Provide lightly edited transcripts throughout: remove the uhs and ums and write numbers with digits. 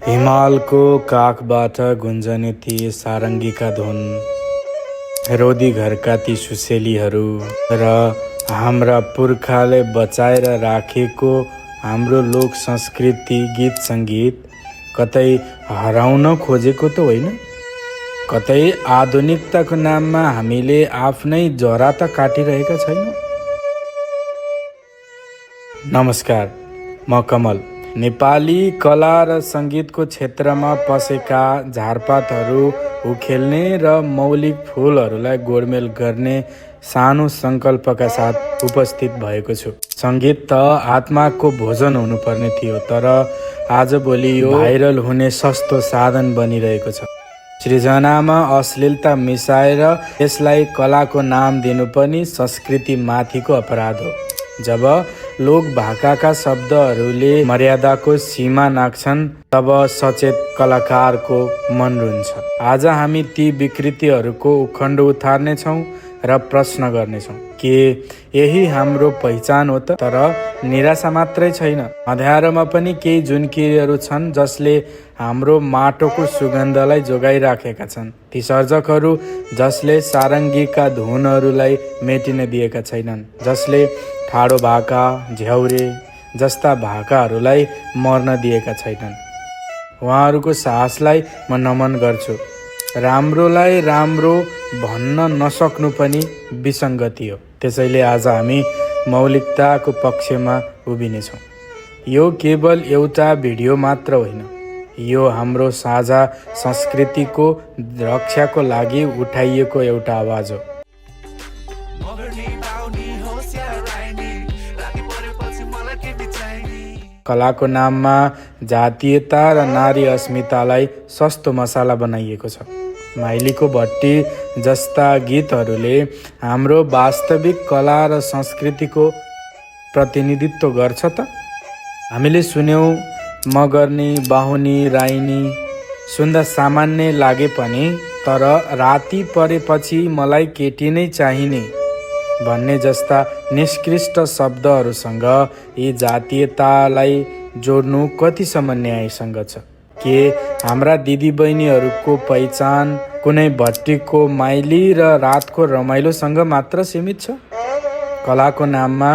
हिमालको काखबाट गुन्जने ती सारङ्गीका धुन, रोदी घरका ती सुसेलीहरू र हाम्रा पुर्खाले बचाएर राखेको हाम्रो लोक संस्कृति गीत सङ्गीत कतै हराउन खोजेको त होइन? कतै आधुनिकताको नाममा हामीले आफ्नै जरा त काटिरहेका छैनौँ? नमस्कार, म कमल। नेपाली कला र सङ्गीतको क्षेत्रमा पसेका झारपातहरू उखेल्ने र मौलिक फुलहरूलाई गोडमेल गर्ने सानो सङ्कल्पका साथ उपस्थित भएको छु। सङ्गीत त आत्माको भोजन हुनुपर्ने थियो, तर आजभोलि यो भाइरल हुने सस्तो साधन बनिरहेको छ। सृजनामा अश्लीलता मिसाएर यसलाई कलाको नाम दिनु पनि संस्कृति माथिको अपराध हो। जब लोक भाकाका शब्दहरूले मर्यादाको सीमा नाग्छन्, तब सचेत कलाकारको मन रुन्छ। आज हामी ती विकृतिहरूको उखण्ड उतार्नेछौँ र प्रश्न गर्नेछौँ के यही हाम्रो पहिचान हो त? तर निराशा मात्रै छैन, अँध्यारोमा पनि केही जुनकीहरू छन् जसले हाम्रो माटोको सुगन्धलाई जोगाइराखेका छन्। ती सर्जकहरू जसले सारङ्गीका धुनहरूलाई मेटिन दिएका छैनन्, जसले ठाडो भाका, झ्याउरे जस्ता भाकाहरूलाई मर्न दिएका छैनन्। उहाँहरूको साहसलाई म नमन गर्छु। राम्रोलाई राम्रो भन्न नसक्नु पनि विसङ्गति हो। त्यसैले आज हामी मौलिकताको पक्षमा उभिनेछौँ। यो केवल एउटा भिडियो मात्र होइन, यो हाम्रो साझा संस्कृतिको रक्षाको लागि उठाइएको एउटा आवाज हो। कलाको नाममा जातीयता र नारी अस्मितालाई सस्तो मसाला बनाइएको छ। माइलीको भट्टी जस्ता गीतहरूले हाम्रो वास्तविक कला र संस्कृतिको प्रतिनिधित्व गर्छ त? हामीले सुन्यौँ मगर्नी, बाहुनी, राइनी, सुन्दा सामान्य लागे पनि, तर राति परेपछि मलाई केटी नै चाहिने भन्ने जस्ता निष्कृष्ट शब्दहरूसँग यी जातीयतालाई जोड्नु कतिसम्म न्यायसँग छ? के हाम्रा दिदीबहिनीहरूको पहिचान कुनै भट्टीको माइली र रातको रमाइलोसँग मात्र सीमित छ? कलाको नाममा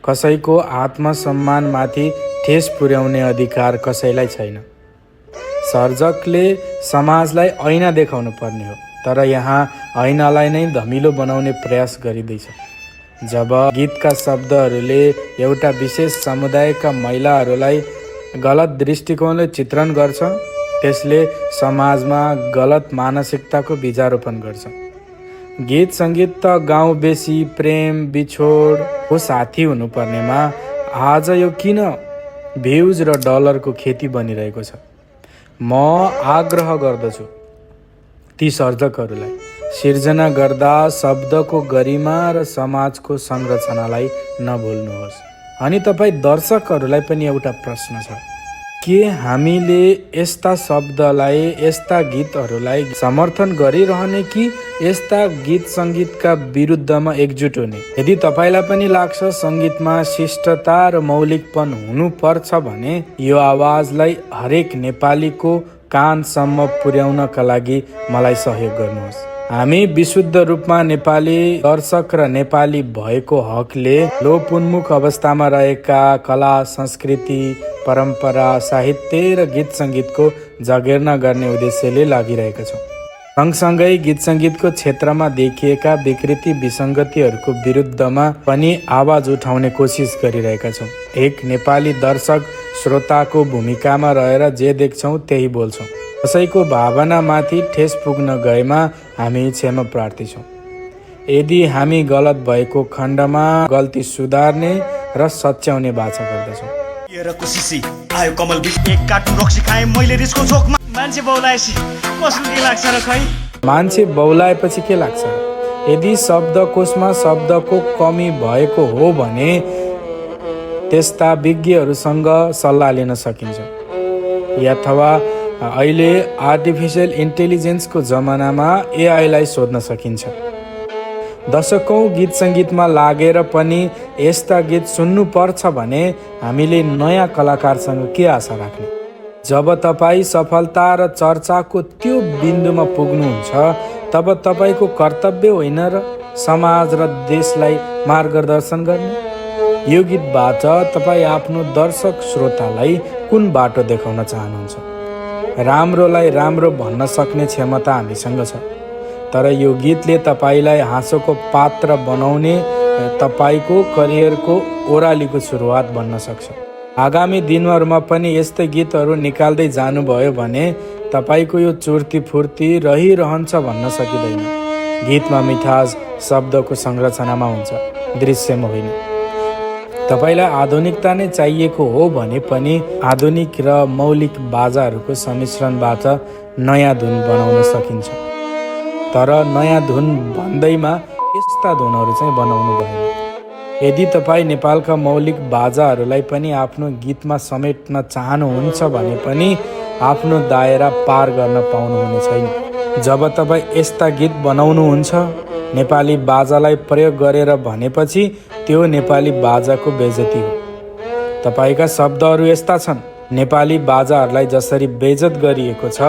कसैको आत्मसम्मानमाथि ठेस पुर्याउने अधिकार कसैलाई छैन। सर्जकले समाजलाई ऐना देखाउनु पर्ने हो, तर यहाँ ऐनालाई नै धमिलो बनाउने प्रयास गरिँदैछ। जब गीतका शब्दहरूले एउटा विशेष समुदायका महिलाहरूलाई गलत दृष्टिकोणले चित्रण गर्छ, त्यसले समाजमा गलत मानसिकताको बीजारोपण गर्छ। गीत सङ्गीत त गाउँ बेसी, प्रेम बिछोडको साथी हुनुपर्नेमा आज यो किन भ्युज र डलरको खेती बनिरहेको छ? म आग्रह गर्दछु ती सर्जकहरूलाई, सिर्जना गर्दा शब्दको गरिमा र समाजको संरचनालाई नभुल्नुहोस्। अनि तपाईँ दर्शकहरूलाई पनि एउटा प्रश्न छ, के हामीले यस्ता शब्दलाई, यस्ता गीतहरूलाई समर्थन गरिरहने कि यस्ता गीत सङ्गीतका विरुद्धमा एकजुट हुने? यदि तपाईँलाई पनि लाग्छ सङ्गीतमा शिष्टता र मौलिकपन हुनुपर्छ भने यो आवाजलाई हरेक नेपालीको कानसम्म पुर्याउनका लागि मलाई सहयोग गर्नुहोस्। हामी विशुद्ध रूपमा नेपाली दर्शक र नेपाली भएको हकले लोपोन्मुख अवस्थामा रहेका कला, संस्कृति, परम्परा, साहित्य र गीत सङ्गीतको जगेर्ना गर्ने उद्देश्यले लागिरहेका छौँ। सँगसँगै गीत सङ्गीतको क्षेत्रमा देखिएका विकृति विसङ्गतिहरूको विरुद्धमा पनि आवाज उठाउने कोसिस गरिरहेका छौँ। एक नेपाली दर्शक श्रोताको भूमिकामा रहेर जे देख्छौँ त्यही बोल्छौँ। कसैको भावनामाथि ठेस पुग्न गएमा हामी क्षमा प्रार्थी छौँ। यदि हामी गलत भएको खण्डमा गल्ती सुधार्ने र सच्याउने बाचा गर्दछौँ। आयो कमल एक कार्टुन रक्सी खाएँ मैले रिसको चोकमा। मान्छे बौलाएपछि कस्तो के लाग्छ र खै? मान्छे बौलाएपछि के लाग्छ? यदि शब्दकोशमा शब्दको कमी भएको हो भने त्यस्ता विज्ञहरूसँग सल्लाह लिन सकिन्छ, अथवा अहिले आर्टिफिसियल इन्टेलिजेन्सको जमानामा एआईलाई सोध्न सकिन्छ। दशकौँ गीत सङ्गीतमा लागेर पनि यस्ता गीत सुन्नुपर्छ भने हामीले नयाँ कलाकारसँग के आशा राख्ने? जब तपाईँ सफलता र चर्चाको त्यो बिन्दुमा पुग्नुहुन्छ तब तपाईँको कर्तव्य होइन र समाज र देशलाई मार्गदर्शन गर्ने। यो गीतबाट तपाईँ आफ्नो दर्शक श्रोतालाई कुन बाटो देखाउन चाहनुहुन्छ? राम्रोलाई राम्रो भन्न सक्ने क्षमता हामीसँग छ, तर यो गीतले तपाईँलाई हाँसोको पात्र बनाउने तपाईँको करियरको ओह्रालीको सुरुवात बन्न सक्छ। आगामी दिनहरूमा पनि यस्तै गीतहरू निकाल्दै जानुभयो भने तपाईँको यो चुर्ती फुर्ती रहिरहन्छ भन्न सकिँदैन। गीतमा मिठास शब्दको संरचनामा हुन्छ, दृश्यमा होइन। तपाईँलाई आधुनिकता नै चाहिएको हो भने पनि आधुनिक र मौलिक बाजाहरूको सम्मिश्रणबाट नयाँ धुन बनाउन सकिन्छ, तर नयाँ धुन भन्दैमा यस्ता धुनहरू चाहिँ बनाउनु भएन। यदि तपाईँ नेपालका मौलिक बाजाहरूलाई पनि आफ्नो गीतमा समेट्न चाहनुहुन्छ भने पनि आफ्नो दायरा पार गर्न पाउनुहुने छैन। जब तपाईँ यस्ता गीत बनाउनुहुन्छ नेपाली बाजालाई प्रयोग गरेर भनेपछि त्यो नेपाली बाजाको बेइज्जती हो। तपाईँका शब्दहरू यस्ता छन्, नेपाली बाजाहरूलाई जसरी बेइज्जत गरिएको छ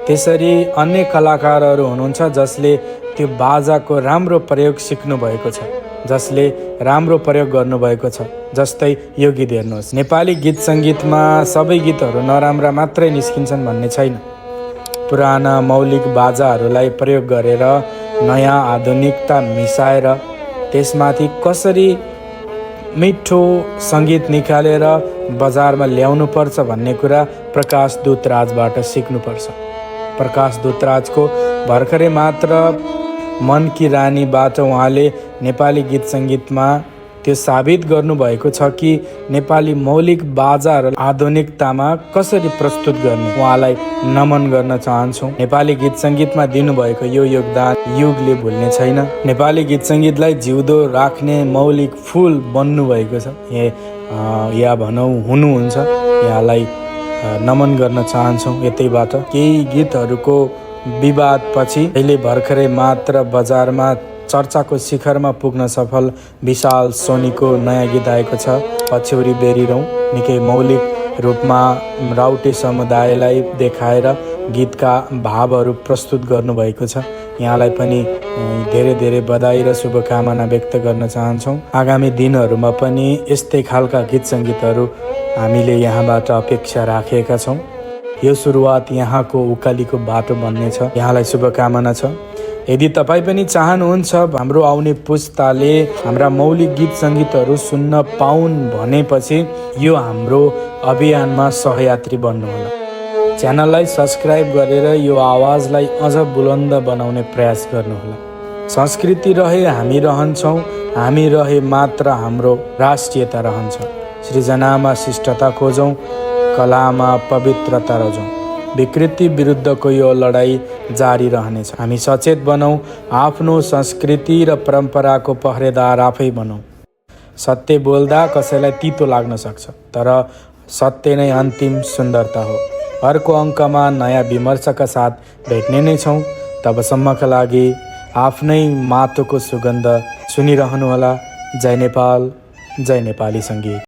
त्यसरी अन्य कलाकारहरू हुनुहुन्छ जसले त्यो बाजाको राम्रो प्रयोग सिक्नु भएको छ, जसले राम्रो प्रयोग गर्नुभएको छ। जस्तै यो गीत हेर्नुहोस्, नेपाली गीत सङ्गीतमा सबै गीतहरू नराम्रा मात्रै निस्किन्छन् भन्ने छैन। पुराना मौलिक बाजाहरूलाई प्रयोग गरेर नयाँ आधुनिकता मिसाएर त्यसमाथि कसरी मिठो सङ्गीत निकालेर बजारमा ल्याउनुपर्छ भन्ने कुरा प्रकाश दुतराजबाट सिक्नुपर्छ। प्रकाश दुतराजको भर्खरै मात्र मन की रानीबाट उहाँले नेपाली गीत सङ्गीतमा त्यो साबित गर्नुभएको छ कि नेपाली मौलिक बाजाहरू आधुनिकतामा कसरी प्रस्तुत गर्ने। उहाँलाई नमन गर्न चाहन्छौँ। नेपाली गीत सङ्गीतमा दिनुभएको यो योगदान युगले भुल्ने छैन। नेपाली गीत सङ्गीतलाई जिउँदो राख्ने मौलिक फुल बन्नुभएको छ, या भनौँ हुनुहुन्छ। यहाँलाई नमन गर्न चाहन्छौँ। यतैबाट केही गीतहरूको विवादपछि अहिले भर्खरै मात्र बजारमा चर्चाको शिखरमा पुग्न सफल विशाल सोनीको नयाँ गीत आएको छ, पछ्यौरी बेरिरौँ। निकै मौलिक रूपमा राउटे समुदायलाई देखाएर गीतका भावहरू प्रस्तुत गर्नुभएको छ। यहाँलाई पनि धेरै धेरै बधाई र शुभकामना व्यक्त गर्न चाहन्छौँ। आगामी दिनहरूमा पनि यस्तै खालका गीत सङ्गीतहरू हामीले यहाँबाट अपेक्षा राखेका छौँ। यो सुरुवात यहाँको उकालीको बाटो बन्नेछ। यहाँलाई शुभकामना छ। यदि तपाईँ पनि चाहनुहुन्छ हाम्रो आउने पुस्ताले हाम्रा मौलिक गीत सङ्गीतहरू सुन्न पाउन् भनेपछि यो हाम्रो अभियानमा सहयात्री बन्नुहोला। च्यानललाई सब्सक्राइब गरेर यो आवाजलाई अझ बुलन्द बनाउने प्रयास गर्नुहोला। संस्कृति रहे हामी रहन्छौँ, हामी रहे मात्र हाम्रो राष्ट्रियता रहन्छ। सृजनामा शिष्टता खोजौँ, कलामा पवित्रता रोजौँ। विकृति विरुद्धको यो लडाईँ जारी रहनेछ। हामी सचेत बनौँ, आफ्नो संस्कृति र परम्पराको पहरेदार आफै बनौँ। सत्य बोल्दा कसैलाई तितो लाग्न सक्छ, तर सत्य नै अन्तिम सुन्दरता हो। अर्को अङ्कमा नयाँ विमर्शका साथ भेट्ने नै छौँ। तबसम्मका लागि आफ्नै माटोको सुगन्ध सुनिरहनुहोला। जय नेपाल, जय नेपाली सङ्गीत।